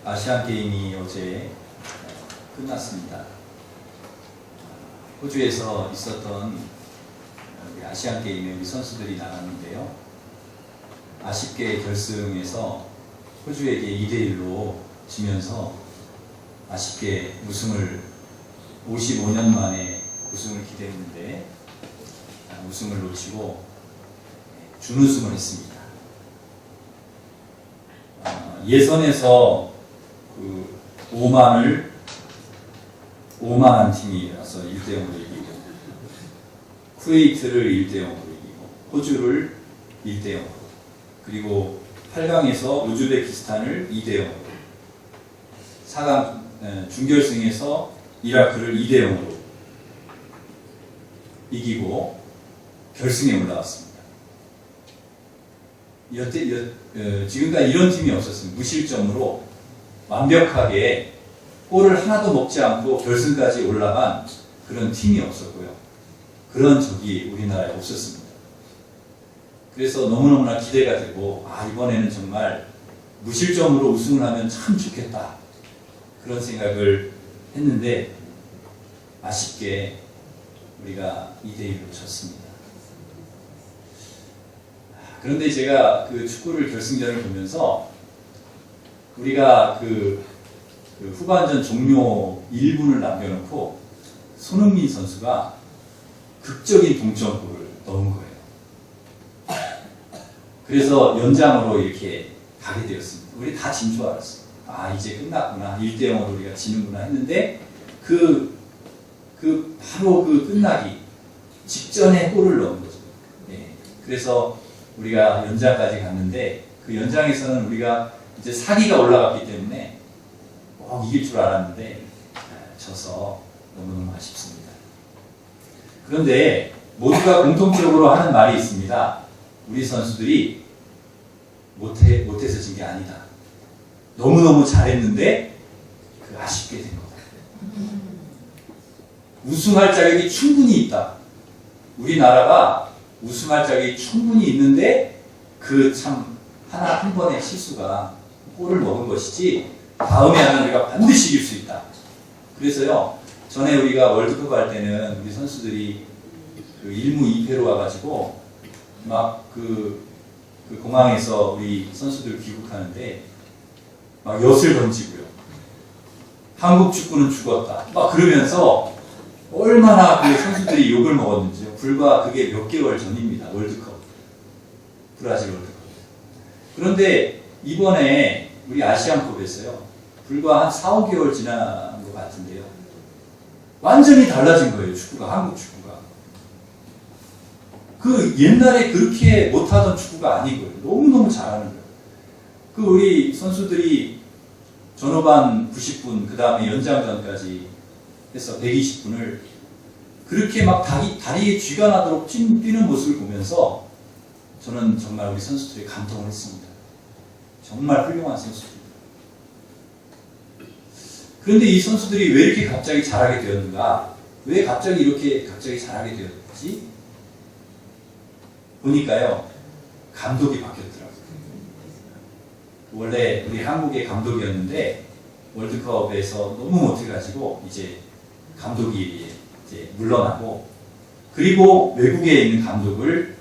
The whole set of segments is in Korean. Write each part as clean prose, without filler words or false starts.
아시안 게임이 어제 끝났습니다. 호주에서 있었던 아시안 게임에 우리 선수들이 나갔는데요. 아쉽게 결승에서 호주에게 2대1로 지면서 아쉽게 우승을 55년 만에 우승을 기대했는데 우승을 놓치고 준우승을 했습니다. 예선에서 그 오만한 팀이라서 1대0으로 이기고 쿠웨이트를 1대0으로 이기고 호주를 1대0으로 그리고 8강에서 우즈베키스탄을 2대0으로 4강 준결승에서 이라크를 2대0으로 이기고 결승에 올라왔습니다. 지금까지 이런 팀이 없었습니다. 무실점으로 완벽하게 골을 하나도 먹지 않고 결승까지 올라간 그런 팀이 없었고요. 그런 적이 우리나라에 없었습니다. 그래서 너무너무나 기대가 되고 이번에는 정말 무실점으로 우승을 하면 참 좋겠다 그런 생각을 했는데 아쉽게 우리가 2대1로 졌습니다. 그런데 제가 그 축구를 결승전을 보면서 우리가 그 후반전 종료 1분을 남겨놓고 손흥민 선수가 극적인 동점골을 넣은 거예요. 그래서 연장으로 이렇게 가게 되었습니다. 우리 다 진 줄 알았어요. 이제 끝났구나. 1대0으로 우리가 지는구나 했는데 바로 그 끝나기 직전에 골을 넣은 거죠. 네. 그래서 우리가 연장까지 갔는데 그 연장에서는 우리가 이제 사기가 올라갔기 때문에 이길 줄 알았는데 져서 너무너무 아쉽습니다. 그런데 모두가 공통적으로 하는 말이 있습니다. 우리 선수들이 못해서 진 게 아니다. 너무너무 잘했는데 아쉽게 된 거다. 우승할 자격이 충분히 있다. 우리나라가 우승할 자격이 충분히 있는데 한 번의 실수가 골을 먹은 것이지 다음에 하면 우리가 반드시 이길 수 있다. 그래서요, 전에 우리가 월드컵 할 때는 우리 선수들이 그 1무 2패로 와가지고 막 그 공항에서 우리 선수들 귀국하는데 막 엿을 던지고요. 한국 축구는 죽었다. 막 그러면서 얼마나 그 선수들이 욕을 먹었는지요. 불과 그게 몇 개월 전입니다. 월드컵. 브라질 월드컵. 그런데 이번에 우리 아시안컵에서요. 불과 한 4, 5개월 지난 것 같은데요. 완전히 달라진 거예요. 축구가. 한국 축구가. 그 옛날에 그렇게 못하던 축구가 아니고요. 너무너무 잘하는 거예요. 우리 선수들이 전후반 90분, 그 다음에 연장전까지 해서 120분을 그렇게 막 다리에 쥐가 나도록 뛰는 모습을 보면서 저는 정말 우리 선수들이 감동을 했습니다. 정말 훌륭한 선수들입니다. 그런데 이 선수들이 왜 이렇게 갑자기 잘하게 되었는가? 왜 갑자기 잘하게 되었지? 보니까요, 감독이 바뀌었더라고요. 원래 우리 한국의 감독이었는데 월드컵에서 너무 못해가지고 이제 감독이 이제 물러나고 그리고 외국에 있는 감독을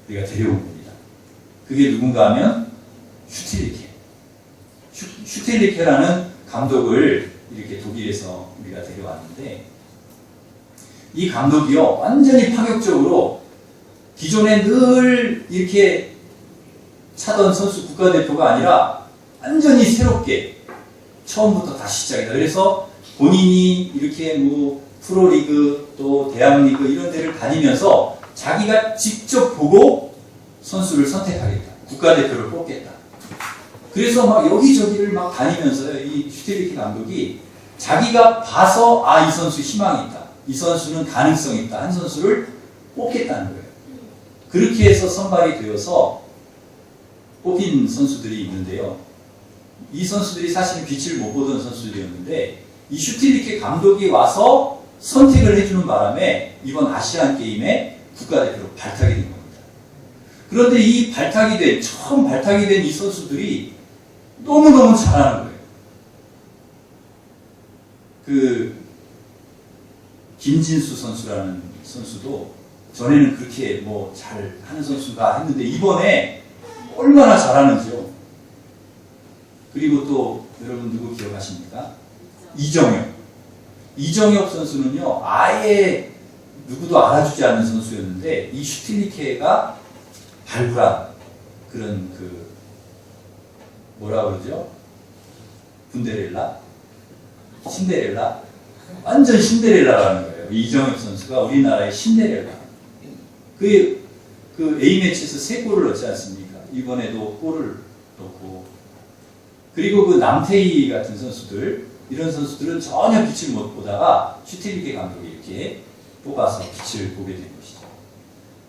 우리가 데려온 겁니다. 그게 누군가 하면 슈틸리케라는 감독을 이렇게 독일에서 우리가 데려왔는데 이 감독이요 완전히 파격적으로 기존에 늘 이렇게 차던 선수 국가대표가 아니라 완전히 새롭게 처음부터 다시 시작이다. 그래서 본인이 이렇게 프로리그 또 대학리그 이런 데를 다니면서 자기가 직접 보고 선수를 선택하겠다. 국가대표를 뽑겠다. 그래서 막 여기저기를 막 다니면서요. 이 슈틸리케 감독이 자기가 봐서 이 선수 희망이 있다. 이 선수는 가능성이 있다. 한 선수를 뽑겠다는 거예요. 그렇게 해서 선발이 되어서 뽑힌 선수들이 있는데요. 이 선수들이 사실은 빛을 못 보던 선수들이었는데 이 슈틸리케 감독이 와서 선택을 해주는 바람에 이번 아시안 게임에 국가대표로 발탁이 된 겁니다. 그런데 이 처음 발탁이 된 이 선수들이 너무너무 잘하는 거예요. 그 김진수 선수라는 선수도 전에는 그렇게 뭐 잘 하는 선수가 했는데 이번에 얼마나 잘하는지요. 그리고 또 여러분 누구 기억하십니까? 이정엽 선수는요, 아예 누구도 알아주지 않는 선수였는데 이 슈틸리케가 발굴한 그런 그 뭐라 그러죠? 군데렐라? 신데렐라? 완전 신데렐라라는 거예요. 이정엽 선수가 우리나라의 신데렐라. 그 A매치에서 3골을 넣지 않습니까? 이번에도 골을 넣고. 그리고 그 남태희 같은 선수들, 이런 선수들은 전혀 빛을 못 보다가 슈틸리케 감독이 이렇게 뽑아서 빛을 보게 된 것이죠.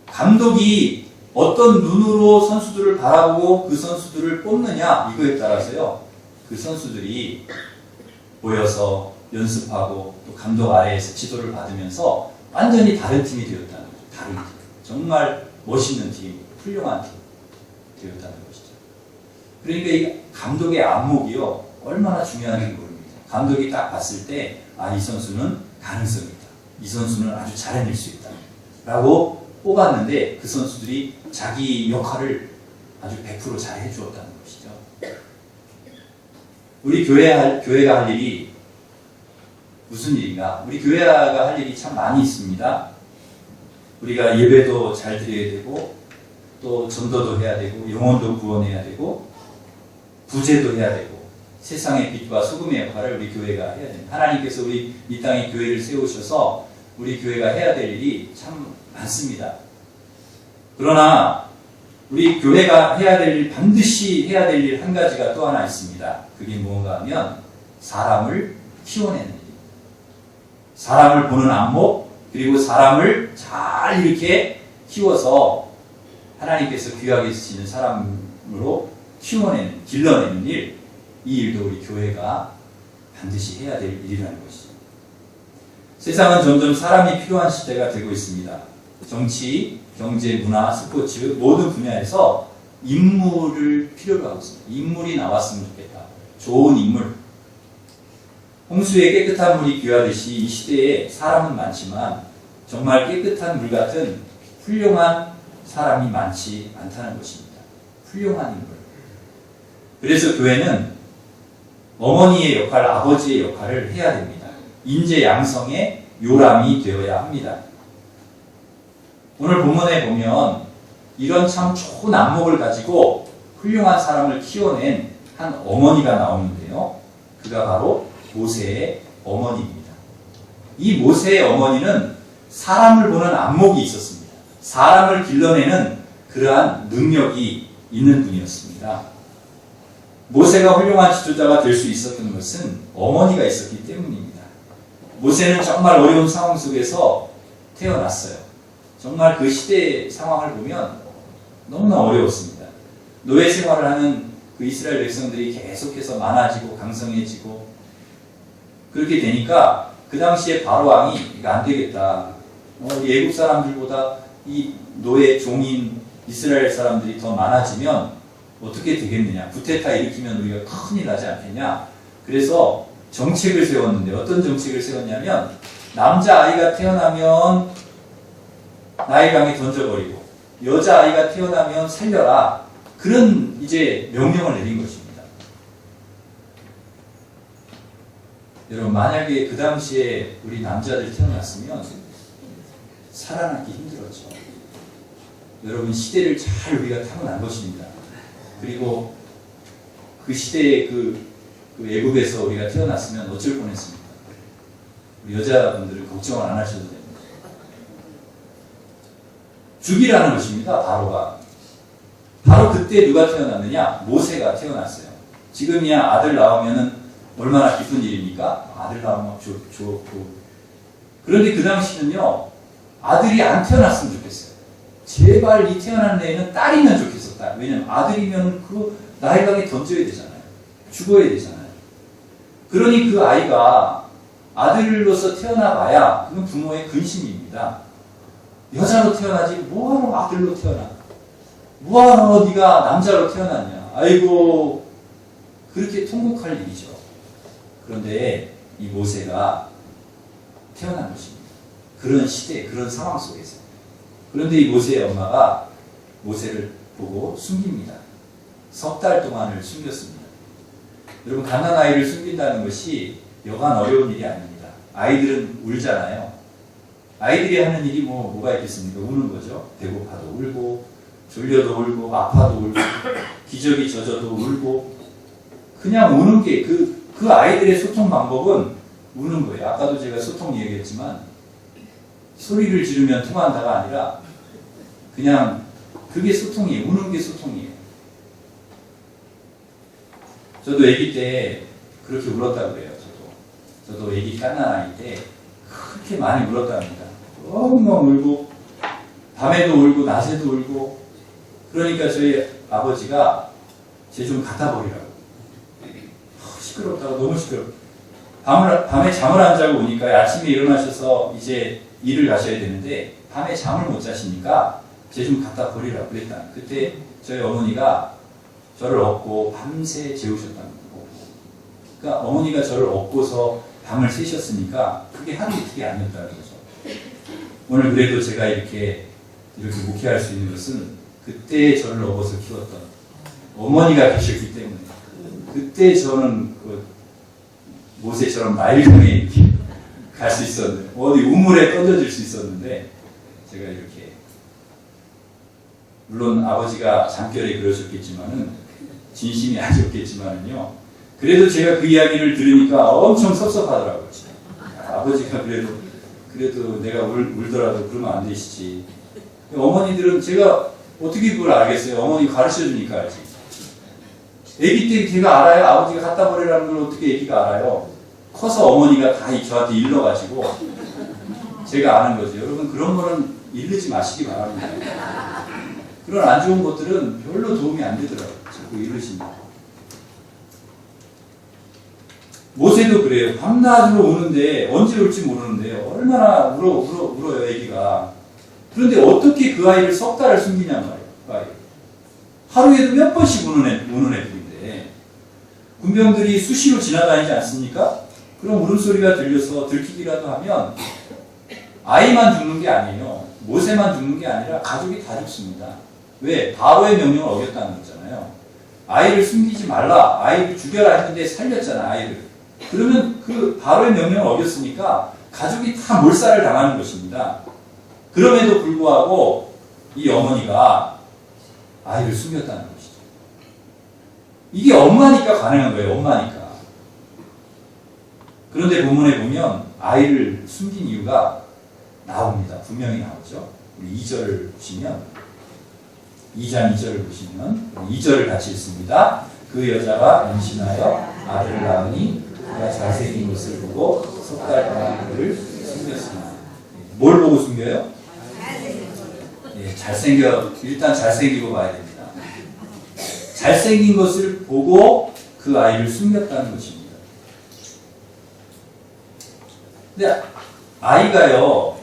감독이 어떤 눈으로 선수들을 바라보고 그 선수들을 뽑느냐, 이거에 따라서요, 그 선수들이 모여서 연습하고 또 감독 아래에서 지도를 받으면서 완전히 다른 팀이 되었다는 거죠. 다른 팀. 정말 멋있는 팀, 훌륭한 팀 되었다는 것이죠. 그러니까 이 감독의 안목이요, 얼마나 중요한지 모릅니다. 감독이 딱 봤을 때, 아, 이 선수는 가능성이 있다. 이 선수는 아주 잘해낼 수 있다. 라고 뽑았는데 그 선수들이 자기 역할을 아주 100% 잘 해주었다는 것이죠. 우리 교회가 할 일이 무슨 일인가? 우리 교회가 할 일이 참 많이 있습니다. 우리가 예배도 잘 드려야 되고, 또 전도도 해야 되고, 영혼도 구원해야 되고, 구제도 해야 되고, 세상의 빛과 소금의 역할을 우리 교회가 해야 됩니다. 하나님께서 우리 이 땅에 교회를 세우셔서 우리 교회가 해야 될 일이 참 많습니다. 그러나 우리 교회가 해야 될 일, 반드시 해야 될 일 한 가지가 또 하나 있습니다. 그게 뭔가 하면 사람을 키워내는 일. 사람을 보는 안목, 그리고 사람을 잘 이렇게 키워서 하나님께서 귀하게 쓰시는 사람으로 키워내는, 길러내는 일, 이 일도 우리 교회가 반드시 해야 될 일이라는 것이죠. 세상은 점점 사람이 필요한 시대가 되고 있습니다. 정치, 경제, 문화, 스포츠 모든 분야에서 인물을 필요로 하고 있습니다. 인물이 나왔으면 좋겠다. 좋은 인물. 홍수에 깨끗한 물이 귀하듯이 이 시대에 사람은 많지만 정말 깨끗한 물 같은 훌륭한 사람이 많지 않다는 것입니다. 훌륭한 인물. 그래서 교회는 어머니의 역할, 아버지의 역할을 해야 됩니다. 인재 양성의 요람이 되어야 합니다. 오늘 본문에 보면 이런 참 좋은 안목을 가지고 훌륭한 사람을 키워낸 한 어머니가 나오는데요. 그가 바로 모세의 어머니입니다. 이 모세의 어머니는 사람을 보는 안목이 있었습니다. 사람을 길러내는 그러한 능력이 있는 분이었습니다. 모세가 훌륭한 지도자가 될 수 있었던 것은 어머니가 있었기 때문입니다. 모세는 정말 어려운 상황 속에서 태어났어요. 정말 그 시대의 상황을 보면 너무나 어려웠습니다. 노예 생활을 하는 그 이스라엘 백성들이 계속해서 많아지고 강성해지고 그렇게 되니까 그 당시에 바로 왕이 이거 안 되겠다. 예국 사람들보다 이 노예 종인 이스라엘 사람들이 더 많아지면 어떻게 되겠느냐. 구테타 일으키면 우리가 큰일 나지 않겠냐. 그래서 정책을 세웠는데 어떤 정책을 세웠냐면 남자아이가 태어나면 나일강에 던져버리고 여자아이가 태어나면 살려라. 그런 이제 명령을 내린 것입니다. 여러분 만약에 그 당시에 우리 남자들 태어났으면 살아남기 힘들었죠. 여러분 시대를 잘 우리가 타고난 것입니다. 그리고 그 시대에 그 애국에서 우리가 태어났으면 어쩔 뻔했습니까? 우리 여자분들은 걱정을 안 하셔도 됩니다. 죽이라는 것입니다. 바로가. 바로 그때 누가 태어났느냐? 모세가 태어났어요. 지금이야 아들 나오면은 얼마나 기쁜 일입니까? 아들 나오면 좋고. 그런데 그 당시는요, 아들이 안 태어났으면 좋겠어요. 제발 이 태어난 애는 딸이면 좋겠었다. 왜냐면 아들이면 그 나일강에 던져야 되잖아요. 죽어야 되잖아요. 그러니 그 아이가 아들로서 태어나봐야 그건 부모의 근심입니다. 여자로 태어나지 뭐하러 아들로 태어나? 뭐하러 네가 남자로 태어났냐? 아이고 그렇게 통곡할 일이죠. 그런데 이 모세가 태어난 것입니다. 그런 시대, 그런 상황 속에서. 그런데 이 모세의 엄마가 모세를 보고 숨깁니다. 석 달 동안을 숨겼습니다. 여러분, 갓난아이를 숨긴다는 것이 여간 어려운 일이 아닙니다. 아이들은 울잖아요. 아이들이 하는 일이 뭐가 있겠습니까? 우는 거죠. 배고파도 울고, 졸려도 울고, 아파도 울고, 기저귀 젖어도 울고, 그냥 우는 게 그 아이들의 소통 방법은 우는 거예요. 아까도 제가 소통 얘기했지만, 소리를 지르면 통한다가 아니라, 그냥 그게 소통이에요. 우는 게 소통이에요. 저도 아기 때 그렇게 울었다고 그래요. 저도 아기 갓난아이 때 그렇게 많이 울었답니다. 엉엉 울고, 밤에도 울고, 낮에도 울고. 그러니까 저희 아버지가 쟤 좀 갖다 버리라고. 시끄럽다고, 너무 시끄럽고. 밤에 잠을 안 자고 오니까 아침에 일어나셔서 이제 일을 가셔야 되는데 밤에 잠을 못 자시니까 쟤 좀 갖다 버리라고 그랬다. 그때 저희 어머니가 저를 업고 밤새 재우셨다는 거고. 그러니까 어머니가 저를 업고서 밤을 새셨으니까 그게 하루 이틀이 아니었다는 거죠. 오늘 그래도 제가 이렇게 목회할 수 있는 것은 그때 저를 업어서 키웠던 어머니가 계셨기 때문에 그때 저는 그 모세처럼 맑음에 이렇게 갈 수 있었는데 어디 우물에 던져질 수 있었는데 제가 이렇게 물론 아버지가 잠결에 그러셨겠지만은 진심이 아니었겠지만은요 그래도 제가 그 이야기를 들으니까 엄청 섭섭하더라고요. 아버지가 그래도 내가 울더라도 그러면 안 되시지. 어머니들은 제가 어떻게 그걸 알겠어요? 어머니 가르쳐 주니까 알지. 아기 때 제가 알아요? 아버지가 갖다 버리라는 걸 어떻게 아기가 알아요? 커서 어머니가 다 저한테 일러가지고 제가 아는 거죠. 여러분 그런 거는 일르지 마시기 바랍니다. 그런 안 좋은 것들은 별로 도움이 안 되더라고요. 자꾸 일르십니다. 모세도 그래요. 밤낮으로 우는데 언제 울지 모르는데요. 얼마나 울어요 아기가. 그런데 어떻게 그 아이를 석 달을 숨기냔 말이에요. 그 아이. 하루에도 몇 번씩 우는 애들인데 군병들이 수시로 지나다니지 않습니까? 그럼 울음소리가 들려서 들키기라도 하면 아이만 죽는 게 아니에요. 모세만 죽는 게 아니라 가족이 다 죽습니다. 왜? 바로의 명령을 어겼다는 거잖아요. 아이를 숨기지 말라. 아이를 죽여라 했는데 살렸잖아 아이를. 그러면 그 바로의 명령을 어겼으니까 가족이 다 몰살을 당하는 것입니다. 그럼에도 불구하고 이 어머니가 아이를 숨겼다는 것이죠. 이게 엄마니까 가능한 거예요. 엄마니까. 그런데 본문에 보면 아이를 숨긴 이유가 나옵니다. 분명히 나오죠. 우리 2절을 보시면 2장 2절을 보시면 2절을 같이 읽습니다. 그 여자가 임신하여 아들을 낳으니 그가 잘생긴 것을 보고 석 달 동안 그를 숨겼습니다. 뭘 보고 숨겨요? 일단 잘생기고 봐야 됩니다. 잘생긴 것을 보고 그 아이를 숨겼다는 것입니다. 근데 아이가요,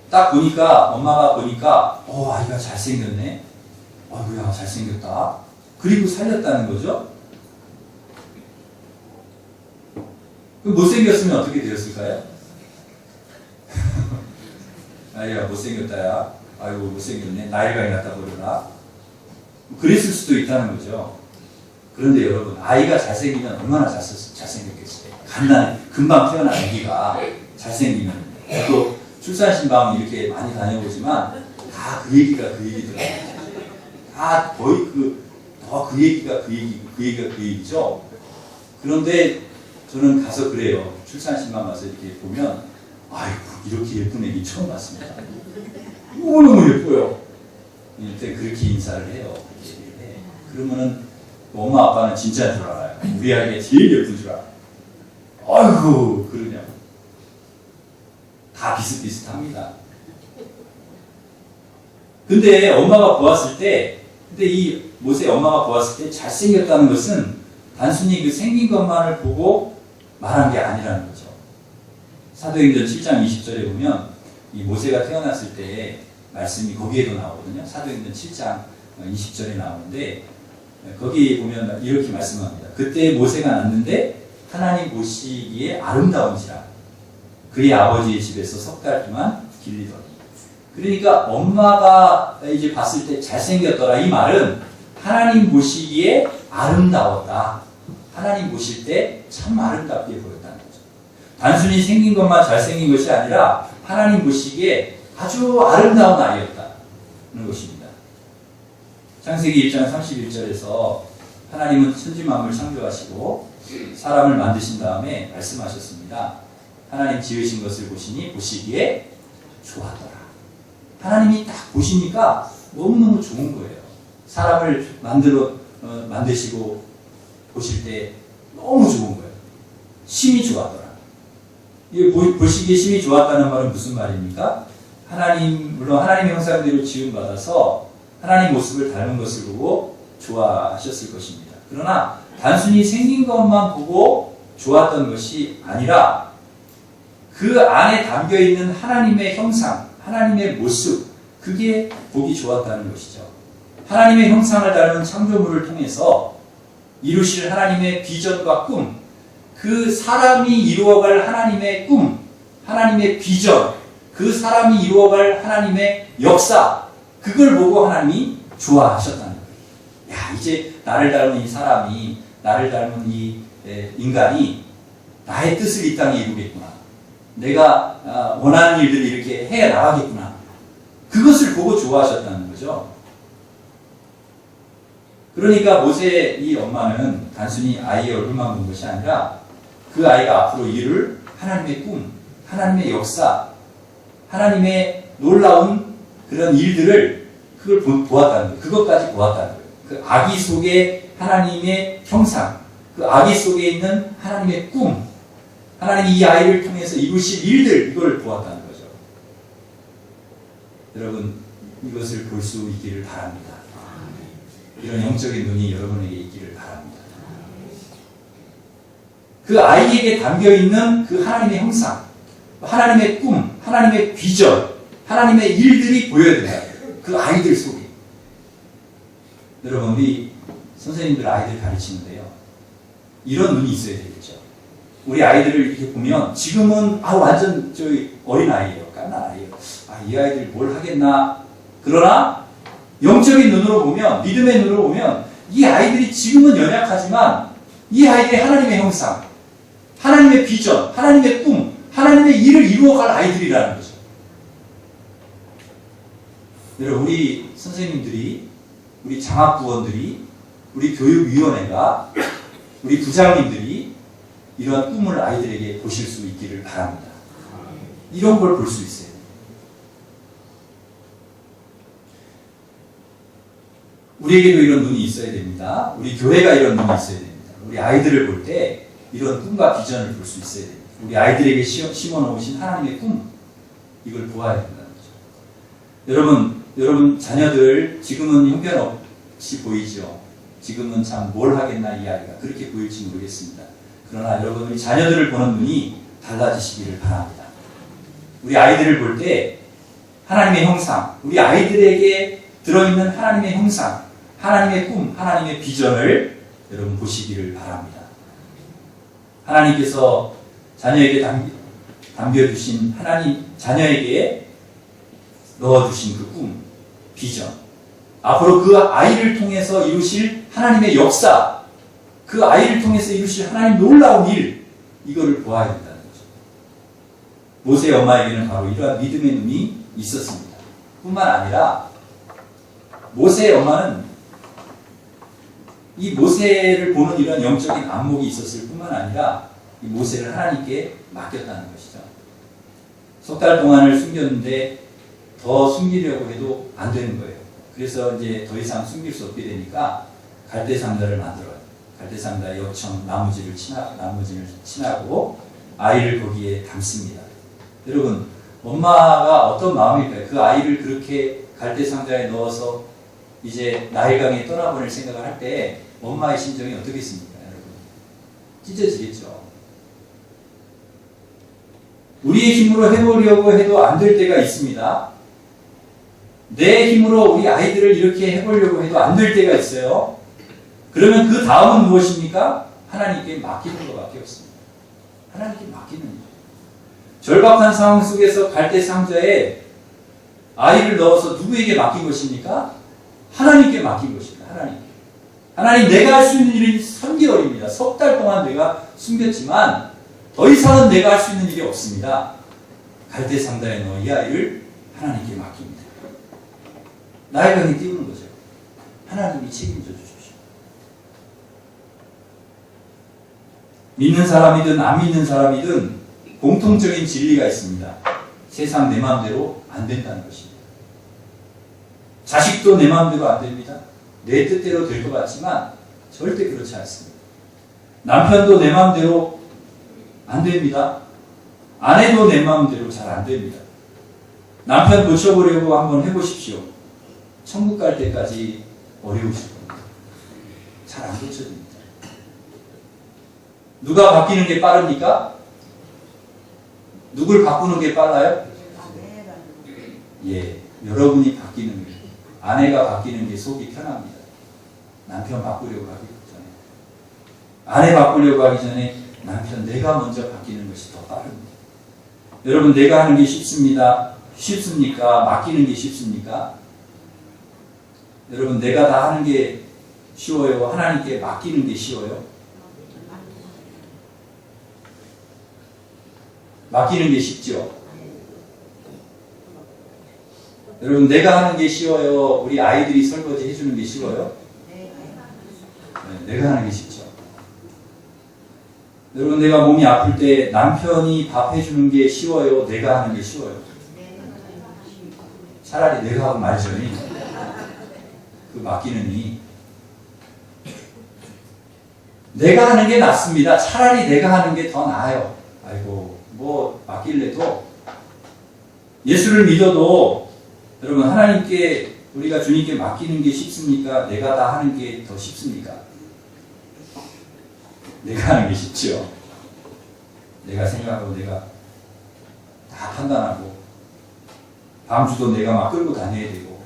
딱 보니까, 엄마가 보니까, 아이가 잘생겼네. 아이고야, 잘생겼다. 그리고 살렸다는 거죠. 못생겼으면 어떻게 되었을까요? 아이가 못생겼다야. 아이고 못생겼네. 나일강에 갖다 버려라. 그랬을 수도 있다는 거죠. 그런데 여러분 아이가 잘생기면 얼마나 잘생겼겠어요. 간단해. 금방 태어난 아기가 잘생기면 또 출산신방 이렇게 많이 다녀보지만 다 그 얘기가 그 얘기더라고요. 다 거의 그 얘기가 그 얘기죠. 그런데 저는 가서 그래요. 출산신방 가서 이렇게 보면 아이고 이렇게 예쁜 애기 처음 봤습니다. 너무너무 예뻐요. 이때 그렇게 인사를 해요. 그러면은 엄마 아빠는 진짜인 줄 알아요. 우리 아이가 제일 예쁜 줄 알아요. 아이고 그러냐고. 다 비슷비슷합니다. 근데 엄마가 보았을 때, 이 모세의 엄마가 보았을 때 잘생겼다는 것은 단순히 그 생긴 것만을 보고 말한 게 아니라는 거죠. 사도행전 7장 20절에 보면 이 모세가 태어났을 때 말씀이 거기에도 나오거든요. 사도행전 7장 20절에 나오는데 거기 보면 이렇게 말씀합니다. 그때 모세가 낳는데 하나님 보시기에 아름다운지라 그의 아버지의 집에서 석 달 동안 길리더니. 그러니까 엄마가 이제 봤을 때 잘생겼더라 이 말은 하나님 보시기에 아름다웠다. 하나님 보실 때 참 아름답게 보였다는 거죠. 단순히 생긴 것만 잘생긴 것이 아니라 하나님 보시기에 아주 아름다운 아이였다는 것입니다. 창세기 1장 31절에서 하나님은 천지 만물 창조하시고 사람을 만드신 다음에 말씀하셨습니다. 하나님 지으신 것을 보시니 보시기에 좋았더라. 하나님이 딱 보시니까 너무너무 좋은 거예요. 사람을 만드시고 보실 때 너무 좋은 거예요. 심히 좋았더라. 이 보시기에 심히 좋았다는 말은 무슨 말입니까? 물론 하나님의 형상대로 지음받아서 하나님 모습을 닮은 것을 보고 좋아하셨을 것입니다. 그러나 단순히 생긴 것만 보고 좋았던 것이 아니라 그 안에 담겨있는 하나님의 형상, 하나님의 모습, 그게 보기 좋았다는 것이죠. 하나님의 형상을 닮은 창조물을 통해서 이루실 하나님의 비전과 꿈, 그 사람이 이루어갈 하나님의 꿈, 하나님의 비전, 그 사람이 이루어갈 하나님의 역사, 그걸 보고 하나님이 좋아하셨다는 거예요. 야, 이제 나를 닮은 이 사람이, 나를 닮은 이 인간이 나의 뜻을 이 땅에 이루겠구나. 내가 원하는 일들을 이렇게 해 나가겠구나. 그것을 보고 좋아하셨다는 거죠. 그러니까 모세의 이 엄마는 단순히 아이의 얼굴만 본 것이 아니라 그 아이가 앞으로 이룰 하나님의 꿈, 하나님의 역사, 하나님의 놀라운 그런 일들을 그걸 보았다는 거예요. 그것까지 보았다는 거예요. 그 아기 속에 하나님의 형상, 그 아기 속에 있는 하나님의 꿈, 하나님이 이 아이를 통해서 이루실 일들, 이걸 보았다는 거죠. 여러분, 이것을 볼 수 있기를 바랍니다. 이런 영적인 눈이 여러분에게 있기를 바랍니다. 그 아이에게 담겨있는 그 하나님의 형상, 하나님의 꿈, 하나님의 비전, 하나님의 일들이 보여야 된다. 그 아이들 속에. 여러분, 우리 선생님들 아이들 가르치는데요. 이런 눈이 있어야 되겠죠. 우리 아이들을 이렇게 보면 지금은 완전 어린 아이예요. 깐난 아이예요. 이 아이들 뭘 하겠나. 그러나 영적인 눈으로 보면, 믿음의 눈으로 보면 이 아이들이 지금은 연약하지만 이 아이들의 하나님의 형상, 하나님의 비전, 하나님의 꿈, 하나님의 일을 이루어갈 아이들이라는 거죠. 여러분, 우리 선생님들이, 우리 장학부원들이, 우리 교육위원회가, 우리 부장님들이 이러한 꿈을 아이들에게 보실 수 있기를 바랍니다. 이런 걸 볼 수 있어요. 우리에게도 이런 눈이 있어야 됩니다. 우리 교회가 이런 눈이 있어야 됩니다. 우리 아이들을 볼 때 이런 꿈과 비전을 볼 수 있어야 됩니다. 우리 아이들에게 심어놓으신 하나님의 꿈, 이걸 보아야 된다는 거죠. 여러분 자녀들 지금은 형편없이 보이죠. 지금은 참 뭘 하겠나 이 아이가 그렇게 보일지 모르겠습니다. 그러나 여러분 우리 자녀들을 보는 눈이 달라지시기를 바랍니다. 우리 아이들을 볼 때 하나님의 형상, 우리 아이들에게 들어있는 하나님의 형상, 하나님의 꿈, 하나님의 비전을 여러분 보시기를 바랍니다. 하나님께서 자녀에게 담겨주신 자녀에게 넣어주신 그 꿈, 비전, 앞으로 그 아이를 통해서 이루실 하나님의 역사, 그 아이를 통해서 이루실 하나님 놀라운 일, 이거를 보아야 된다는 거죠. 모세의 엄마에게는 바로 이러한 믿음의 눈이 있었습니다. 뿐만 아니라 모세의 엄마는 이 모세를 보는 이런 영적인 안목이 있었을 뿐만 아니라 이 모세를 하나님께 맡겼다는 것이죠. 석 달 동안을 숨겼는데 더 숨기려고 해도 안 되는 거예요. 그래서 이제 더 이상 숨길 수 없게 되니까 갈대상자를 만들어요. 갈대상자에 여청 나무진을 친하고 아이를 거기에 담습니다. 여러분, 엄마가 어떤 마음일까요? 그 아이를 그렇게 갈대상자에 넣어서 이제 나일강에 떠나보낼 생각을 할 때 엄마의 심정이 어떻겠습니까, 여러분? 찢어지겠죠. 우리의 힘으로 해보려고 해도 안 될 때가 있습니다. 내 힘으로 우리 아이들을 이렇게 해보려고 해도 안 될 때가 있어요. 그러면 그 다음은 무엇입니까? 하나님께 맡기는 것밖에 없습니다. 하나님께 맡기는 것. 절박한 상황 속에서 갈대 상자에 아이를 넣어서 누구에게 맡긴 것입니까? 하나님께 맡긴 것입니다. 하나님, 내가 할 수 있는 일이 3개월입니다. 석 달 동안 내가 숨겼지만 더 이상은 내가 할 수 있는 일이 없습니다. 갈대 상자에 넣어 이 아이를 하나님께 맡깁니다. 나일강에 띄우는 거죠. 하나님이 책임져 주십시오. 믿는 사람이든 안 믿는 사람이든 공통적인 진리가 있습니다. 세상 내 마음대로 안 된다는 것입니다. 자식도 내 마음대로 안 됩니다. 내 뜻대로 될 것 같지만 절대 그렇지 않습니다. 남편도 내 마음대로 안 됩니다. 아내도 내 마음대로 잘 안 됩니다. 남편 고쳐보려고 한번 해보십시오. 천국 갈 때까지 어려우실 겁니다. 잘 안 고쳐집니다. 누가 바뀌는 게 빠릅니까? 누굴 바꾸는 게 빨라요? 예, 여러분이 바뀌는 게, 아내가 바뀌는 게 속이 편합니다. 남편 바꾸려고 하기 전에, 아내 바꾸려고 하기 전에 남편 내가 먼저 바뀌는 것이 더 빠릅니다. 여러분, 내가 하는 게 쉽습니다. 쉽습니까? 맡기는 게 쉽습니까? 여러분, 내가 다 하는 게 쉬워요? 하나님께 맡기는 게 쉬워요? 맡기는 게 쉽죠? 여러분, 내가 하는 게 쉬워요? 우리 아이들이 설거지 해주는 게 쉬워요? 네, 내가 하는 게 쉽죠. 여러분, 내가 몸이 아플 때 남편이 밥 해주는 게 쉬워요? 내가 하는 게 쉬워요? 차라리 내가 하고 말죠. 그 맡기느니. 내가 하는 게 낫습니다. 차라리 내가 하는 게 더 나아요. 아이고, 뭐 맡길래도, 예수를 믿어도 여러분, 하나님께, 우리가 주님께 맡기는 게 쉽습니까? 내가 다 하는 게 더 쉽습니까? 내가 하는 게 쉽죠. 내가 생각하고 내가 다 판단하고 밤주도 내가 막 끌고 다녀야 되고,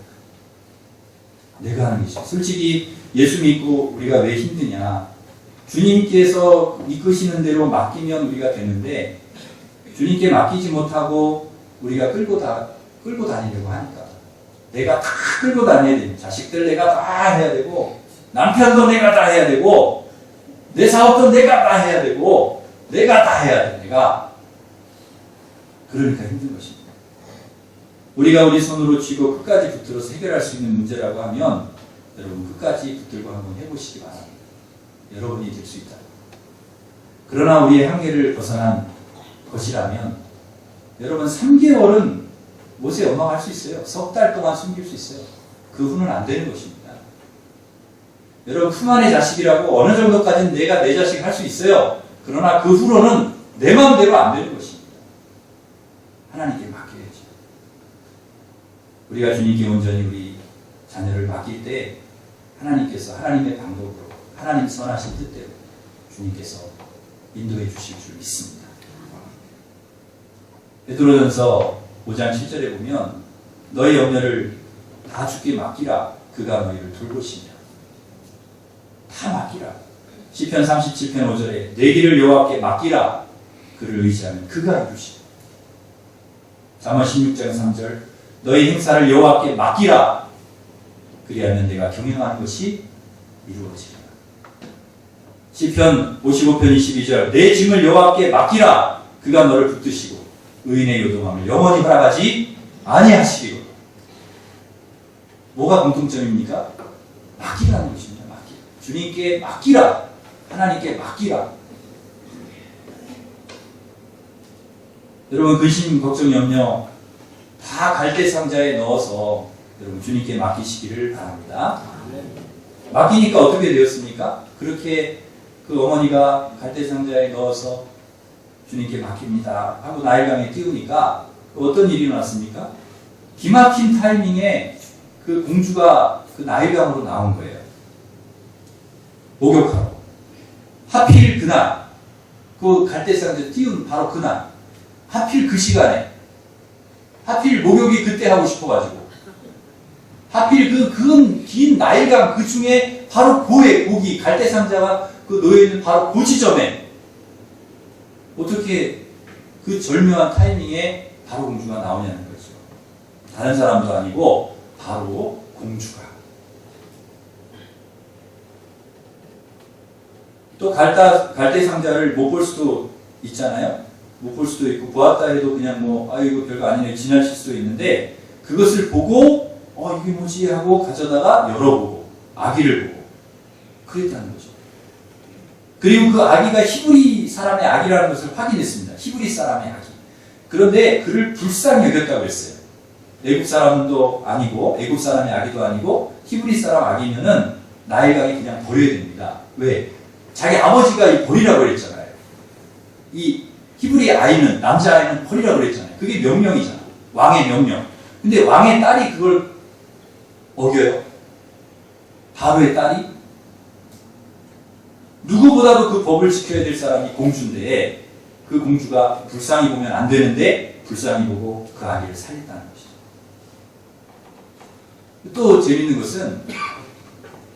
내가 하는 게 쉽죠. 솔직히 예수 믿고 우리가 왜 힘드냐? 주님께서 이끄시는 대로 맡기면 우리가 되는데, 주님께 맡기지 못하고 우리가 끌고 다니려고 하니까, 내가 다 끌고 다녀야 됩니다. 자식들 내가 다 해야 되고, 남편도 내가 다 해야 되고, 내 사업도 내가 다 해야 되고, 내가 다 해야 돼. 그러니까 힘든 것입니다. 우리가 우리 손으로 쥐고 끝까지 붙들어서 해결할 수 있는 문제라고 하면, 여러분 끝까지 붙들고 한번 해보시기 바랍니다. 여러분이 될 수 있다. 그러나 우리의 한계를 벗어난 것이라면, 여러분 3개월은 못에 엄마가 할 수 있어요. 석 달 동안 숨길 수 있어요. 그 후는 안 되는 것입니다. 여러분, 품 안의 자식이라고 어느 정도까지는 내가 내 자식 할 수 있어요. 그러나 그 후로는 내 마음대로 안 되는 것입니다. 하나님께 맡겨야죠. 우리가 주님께 온전히 우리 자녀를 맡길 때 하나님께서 하나님의 방법으로, 하나님 선하신 뜻대로 주님께서 인도해 주실 줄 믿습니다. 베드로전서 5장 7절에 보면, 너희 염려를 다 주께 맡기라. 그가 너희를 돌보시며. 다 맡기라. 시편 37편 5절에 내 길을 여호와께 맡기라. 그를 의지하면 그가 이루시라. 잠언 16장 3절 너희 행사를 여호와께 맡기라. 그리하면 내가 경영하는 것이 이루어지리라. 시편 55편 22절 내 짐을 여호와께 맡기라. 그가 너를 붙드시고 의인의 요동함을 영원히 허락하지 아니하시리로다. 뭐가 공통점입니까? 맡기라는 것입니다. 맡기라. 주님께 맡기라. 하나님께 맡기라. 여러분, 근심, 걱정, 염려 다 갈대 상자에 넣어서 여러분 주님께 맡기시기를 바랍니다. 맡기니까 어떻게 되었습니까? 그렇게 그 어머니가 갈대 상자에 넣어서 주님께 맡깁니다 하고 나일강에 띄우니까 어떤 일이 일어났습니까? 기막힌 타이밍에 그 공주가 그 나일강으로 나온 거예요. 목욕하러. 하필 그날, 그 갈대 상자에 띄운 바로 그날, 하필 그 시간에, 하필 목욕이 그때 하고 싶어가지고, 하필 긴 나일강 그 중에 바로 고기 갈대상자가 그 놓여있는 바로 그 지점에 어떻게 그 절묘한 타이밍에 바로 공주가 나오냐는 거죠. 다른 사람도 아니고 바로 공주가. 또 갈대상자를 못 볼 수도 있잖아요. 못 볼 수도 있고 보았다 해도 그냥 이거 별거 아니네 지나칠 수도 있는데 그것을 보고 이게 뭐지 하고 가져다가 열어보고 아기를 보고 그랬다는 거죠. 그리고 그 아기가 히브리 사람의 아기라는 것을 확인했습니다. 히브리 사람의 아기. 그런데 그를 불쌍히 여겼다고 했어요. 애국 사람도 아니고 애국 사람의 아기도 아니고 히브리 사람 아기면은 나일강에 그냥 버려야 됩니다. 왜? 자기 아버지가 버리라고 그랬잖아요. 이 히브리 아이는 남자아이는 버리라고 그랬잖아요. 그게 명령이잖아. 왕의 명령. 근데 왕의 딸이 그걸 어겨요. 바로의 딸이 누구보다도 그 법을 지켜야 될 사람이 공주인데 그 공주가 불쌍히 보면 안 되는데 불쌍히 보고 그 아기를 살렸다는 것이죠. 또 재밌는 것은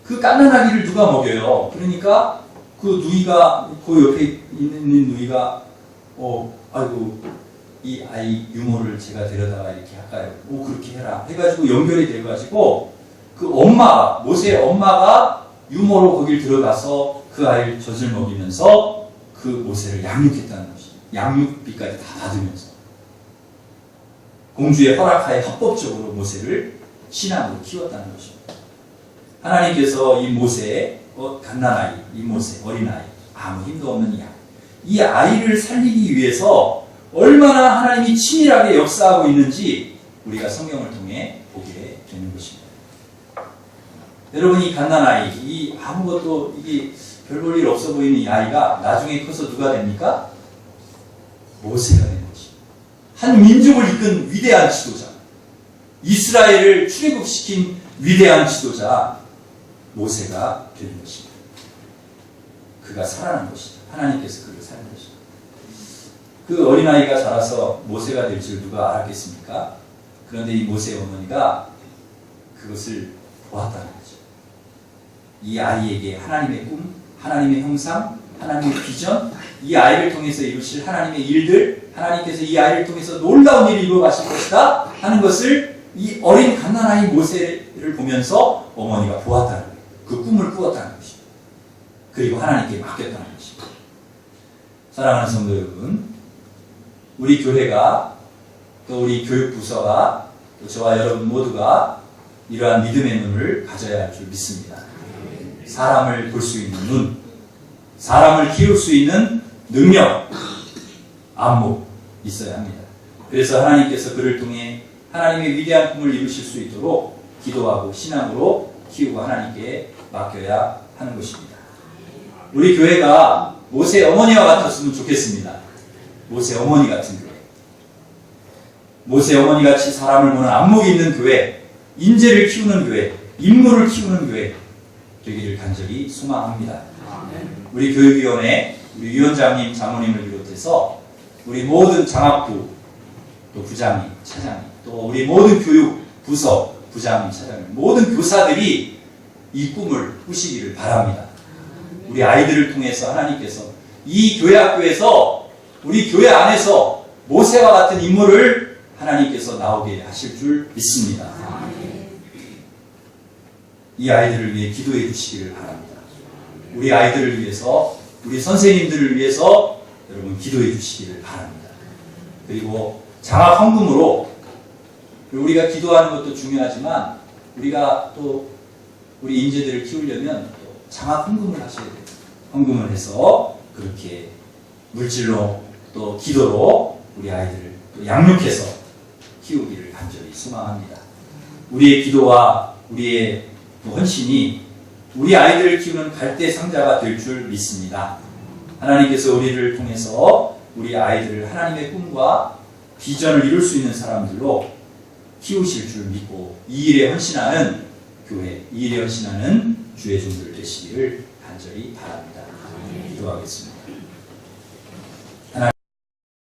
그 깐난 아기를 누가 먹여요. 그러니까 그 누이가 그 옆에 있는 누이가 아이고 이 아이 유모를 제가 데려다가 이렇게 할까요? 그렇게 해라 해가지고 연결이 돼가지고 그 엄마가 모세의 엄마가 유모로 거길 들어가서 그 아이를 젖을 먹이면서 그 모세를 양육했다는 것이죠. 양육비까지 다 받으면서 공주의 허락하에 합법적으로 모세를 신앙으로 키웠다는 것입니다. 하나님께서 이 모세, 갓난아이, 이 모세, 어린아이, 아무 힘도 없는 이 아이를 살리기 위해서 얼마나 하나님이 치밀하게 역사하고 있는지 우리가 성경을 통해 보게 되는 것입니다. 여러분, 이 갓난아이, 이 아무것도 이게 별 볼 일 없어 보이는 이 아이가 나중에 커서 누가 됩니까? 모세가 되는 것입니다. 한 민족을 이끈 위대한 지도자, 이스라엘을 출애굽시킨 위대한 지도자 모세가 되는 것입니다. 그가 살아난 것이죠. 하나님께서 그를 살린 것이죠. 그 어린아이가 자라서 모세가 될 줄 누가 알았겠습니까? 그런데 이 모세의 어머니가 그것을 보았다는 거죠. 이 아이에게 하나님의 꿈, 하나님의 형상, 하나님의 비전, 이 아이를 통해서 이루실 하나님의 일들, 하나님께서 이 아이를 통해서 놀라운 일을 이루어 가실 것이다 하는 것을 이 어린 갓난아이 모세를 보면서 어머니가 보았다는 거예요. 그 꿈을 꾸었다는 것입니다. 그리고 하나님께 맡겼다는 것입니다. 사랑하는 성도 여러분, 우리 교회가 또 우리 교육부서가 또 저와 여러분 모두가 이러한 믿음의 눈을 가져야 할 줄 믿습니다. 사람을 볼 수 있는 눈, 사람을 키울 수 있는 능력, 안목 있어야 합니다. 그래서 하나님께서 그를 통해 하나님의 위대한 꿈을 이루실 수 있도록 기도하고 신앙으로 키우고 하나님께 맡겨야 하는 것입니다. 우리 교회가 모세 어머니와 같았으면 좋겠습니다. 모세 어머니 같은 교회. 모세 어머니 같이 사람을 보는 안목이 있는 교회, 인재를 키우는 교회, 인물을 키우는 교회 되기를 간절히 소망합니다. 우리 교육위원회, 우리 위원장님, 장로님을 비롯해서 우리 모든 장학부, 또 부장님, 차장님, 또 우리 모든 교육 부서 부장님, 차장님, 모든 교사들이 이 꿈을 꾸시기를 바랍니다. 우리 아이들을 통해서 하나님께서 이 교회 학교에서 우리 교회 안에서 모세와 같은 인물을 하나님께서 나오게 하실 줄 믿습니다. 이 아이들을 위해 기도해 주시기를 바랍니다. 우리 아이들을 위해서, 우리 선생님들을 위해서 여러분 기도해 주시기를 바랍니다. 그리고 장학 헌금으로 우리가 기도하는 것도 중요하지만 우리가 또 우리 인재들을 키우려면 또 장학 헌금을 하셔야 돼요. 헌금을 해서 그렇게 물질로 또 기도로 우리 아이들을 또 양육해서 키우기를 간절히 소망합니다. 우리의 기도와 우리의 헌신이 우리 아이들을 키우는 갈대 상자가 될 줄 믿습니다. 하나님께서 우리를 통해서 우리 아이들을 하나님의 꿈과 비전을 이룰 수 있는 사람들로 키우실 줄 믿고 이 일에 헌신하는 교회, 이 일에 헌신하는 주의 종들 되시기를 간절히 바랍니다. 기도하겠습니다.